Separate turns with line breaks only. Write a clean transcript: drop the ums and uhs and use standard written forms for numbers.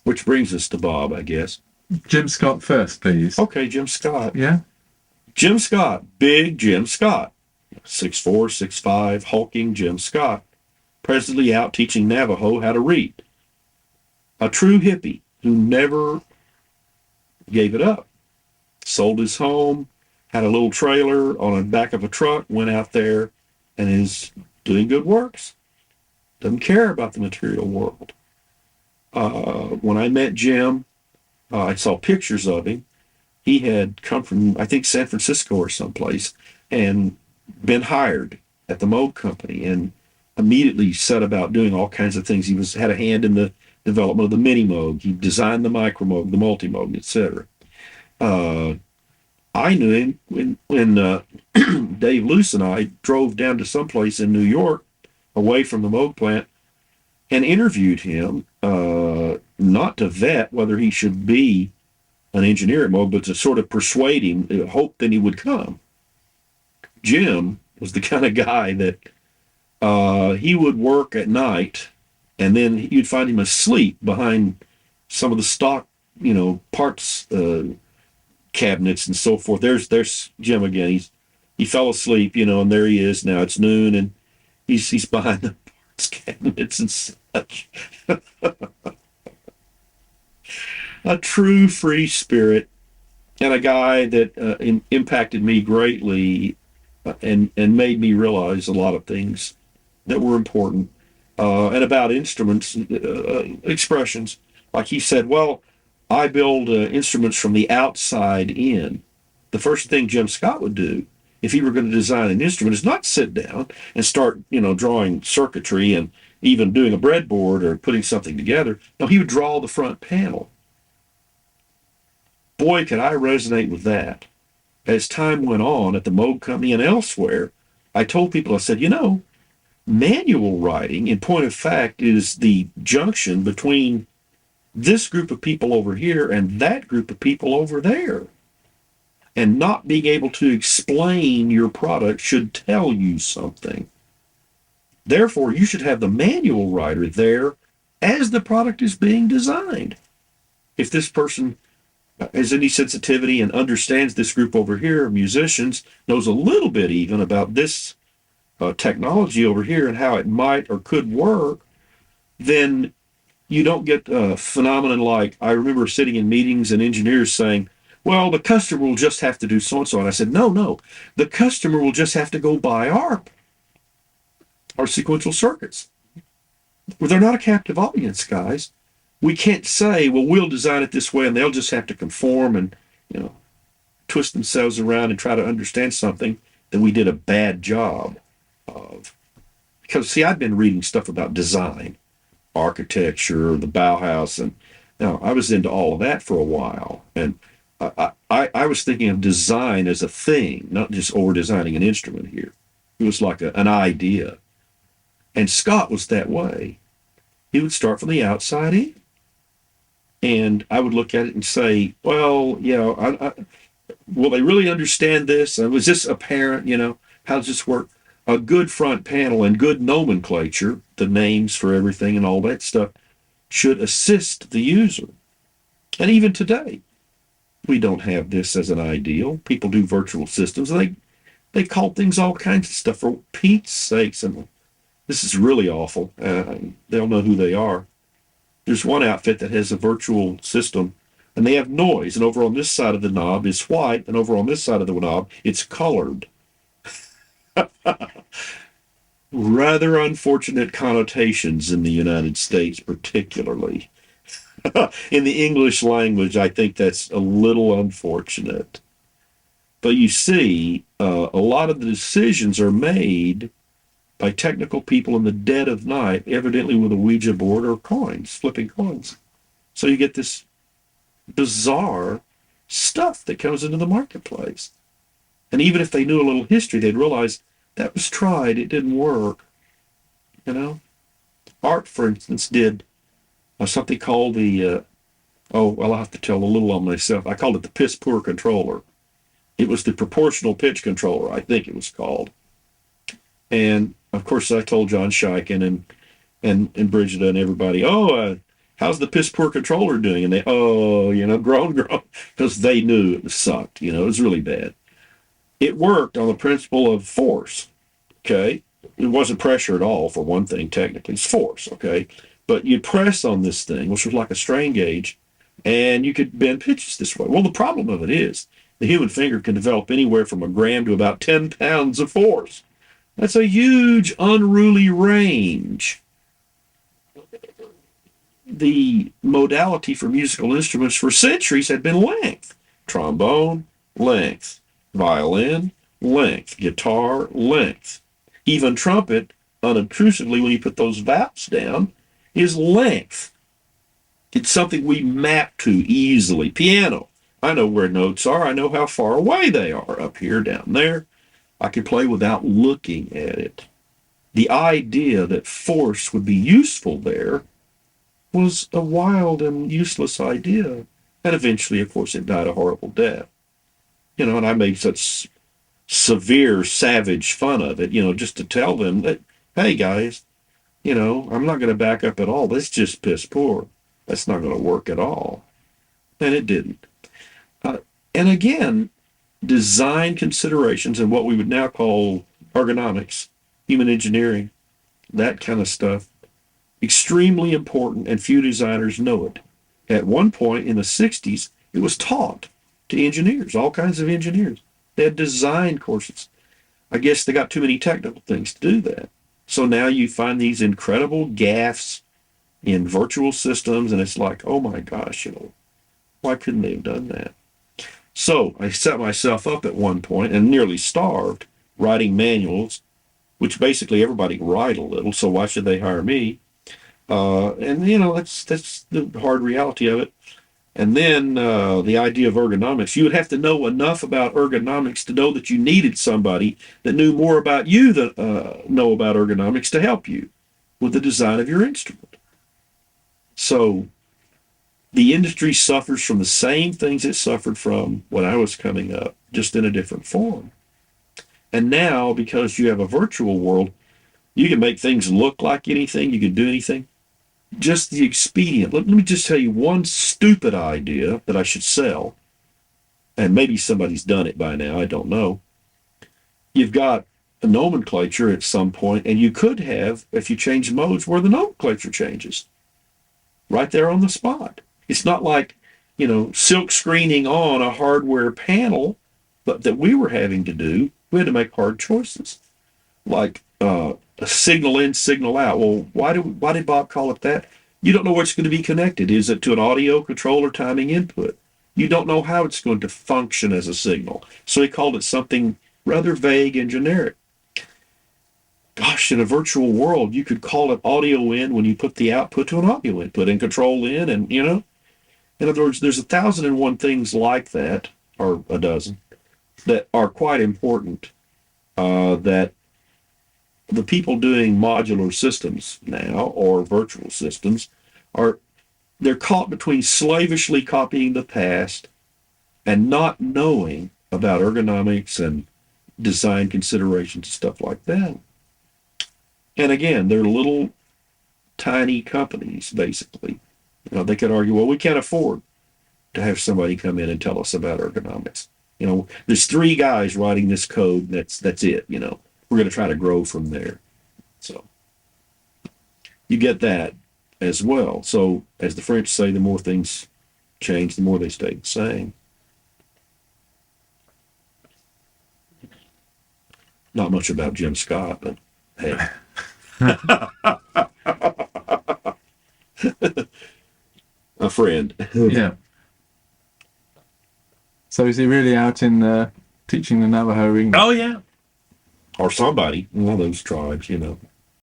Which brings us to Bob, I guess.
Jim Scott first, please.
Okay, Jim Scott.
Yeah.
Jim Scott, big Jim Scott. 6'4", 6'5", hulking Jim Scott. Presently out teaching Navajo how to read. A true hippie who never gave it up. Sold his home, had a little trailer on the back of a truck, went out there and is doing good works. Doesn't care about the material world. When I met Jim, I saw pictures of him. He had come from, I think, San Francisco or someplace and been hired at the Moog company and immediately set about doing all kinds of things. He had a hand in the development of the mini Moog. He designed the Micromoog, the multi Moog, etc. Uh, I knew him when Dave Luce and I drove down to someplace in New York, away from the Moog plant, and interviewed him, not to vet whether he should be an engineer at Moog, but to sort of persuade him, hope that he would come. Jim was the kind of guy that he would work at night, and then you'd find him asleep behind some of the stock, parts cabinets and so forth. There's Jim again. He fell asleep, and there he is now. It's noon, and he's behind the parts cabinets and such. A true free spirit, and a guy that impacted me greatly, and made me realize a lot of things that were important, and about instruments, expressions. Like he said, well, I build instruments from the outside in. The first thing Jim Scott would do, if he were going to design an instrument, is not sit down and start, drawing circuitry and even doing a breadboard or putting something together. No, he would draw the front panel. Boy, could I resonate with that. As time went on at the Moog Company and elsewhere, I told people, I said, manual writing, in point of fact, is the junction between this group of people over here and that group of people over there. And not being able to explain your product should tell you something. Therefore, you should have the manual writer there as the product is being designed. If this person has any sensitivity and understands this group over here of musicians, knows a little bit even about this technology over here and how it might or could work, then you don't get a phenomenon like, I remember sitting in meetings and engineers saying, well, the customer will just have to do so-and-so. And I said, no, the customer will just have to go buy ARP, our sequential circuits. Well, they're not a captive audience, guys. We can't say, well, we'll design it this way and they'll just have to conform and, twist themselves around and try to understand something that we did a bad job of. Because, see, I've been reading stuff about design, architecture, the Bauhaus, and now I was into all of that for a while. And I was thinking of design as a thing, not just over designing an instrument here. It was like an idea. And Scott was that way. He would start from the outside in. And I would look at it and say, well, will they really understand this? Was this apparent? How does this work? A good front panel and good nomenclature, the names for everything and all that stuff, should assist the user. And even today, we don't have this as an ideal. People do virtual systems. They call things all kinds of stuff, for Pete's sakes. And this is really awful. They'll know who they are. There's one outfit that has a virtual system, and they have noise. And over on this side of the knob is white, and over on this side of the knob, it's colored. Rather unfortunate connotations in the United States, particularly. In the English language, I think that's a little unfortunate. But you see, a lot of the decisions are made by technical people in the dead of night, evidently with a Ouija board or coins, flipping coins. So you get this bizarre stuff that comes into the marketplace. And even if they knew a little history, they'd realize that was tried, it didn't work. ARP, for instance, did something called the, I'll have to tell a little on myself. I called it the piss poor controller. It was the proportional pitch controller, I think it was called. And of course, I told John Scheiken and Brigida and everybody, how how's the piss poor controller doing? And they, groan, because they knew it sucked. It was really bad. It worked on the principle of force. Okay. It wasn't pressure at all, for one thing, technically. It's force. Okay. But you'd press on this thing, which was like a strain gauge, and you could bend pitches this way. Well, the problem of it is the human finger can develop anywhere from a gram to about 10 pounds of force. That's a huge, unruly range. The modality for musical instruments for centuries had been length. Trombone, length. Violin, length. Guitar, length. Even trumpet, unobtrusively, when you put those valves down, is length. It's something we map to easily. Piano, I know where notes are. I know how far away they are, up here, down there. I can play without looking at it. The idea that force would be useful there was a wild and useless idea. And eventually, of course, it died a horrible death. And I made such severe, savage fun of it, just to tell them that, hey, guys, I'm not going to back up at all. That's just piss poor. That's not going to work at all. And it didn't. And again, design considerations and what we would now call ergonomics, human engineering, that kind of stuff, extremely important, and few designers know it. At one point in the 60s, it was taught to engineers, all kinds of engineers. They had design courses. I guess they got too many technical things to do that. So now you find these incredible gaffes in virtual systems, and it's like, oh my gosh, why couldn't they have done that? So I set myself up at one point and nearly starved writing manuals, which basically everybody can write a little, so why should they hire me? And that's the hard reality of it. And then the idea of ergonomics, you would have to know enough about ergonomics to know that you needed somebody that knew more about you than know about ergonomics to help you with the design of your instrument. So the industry suffers from the same things it suffered from when I was coming up, just in a different form. And now, because you have a virtual world, you can make things look like anything, you can do anything. Just the expedient. Let me just tell you one stupid idea that I should sell, and maybe somebody's done it by now, I don't know. You've got a nomenclature at some point, and you could have, if you change modes, where the nomenclature changes. Right there on the spot. It's not like, silk screening on a hardware panel, but that we were having to do. We had to make hard choices. Like a signal in, signal out. Well, why did Bob call it that? You don't know what's going to be connected. Is it to an audio controller timing input? You don't know how it's going to function as a signal. So he called it something rather vague and generic. Gosh, in a virtual world, you could call it audio in when you put the output to an audio input, and control in, and In other words, there's 1,001 things like that, or a dozen, that are quite important, that the people doing modular systems now, or virtual systems, they're caught between slavishly copying the past and not knowing about ergonomics and design considerations and stuff like that. And again, they're little tiny companies, basically. They could argue, well, we can't afford to have somebody come in and tell us about ergonomics. There's 3 guys writing this code, and that's it. We're going to try to grow from there. So you get that as well. So as the French say, the more things change, the more they stay the same. Not much about Jim Scott, but hey. A friend.
Yeah. So is he really out in teaching the Navajo English?
Oh, yeah. Or somebody, one of those tribes,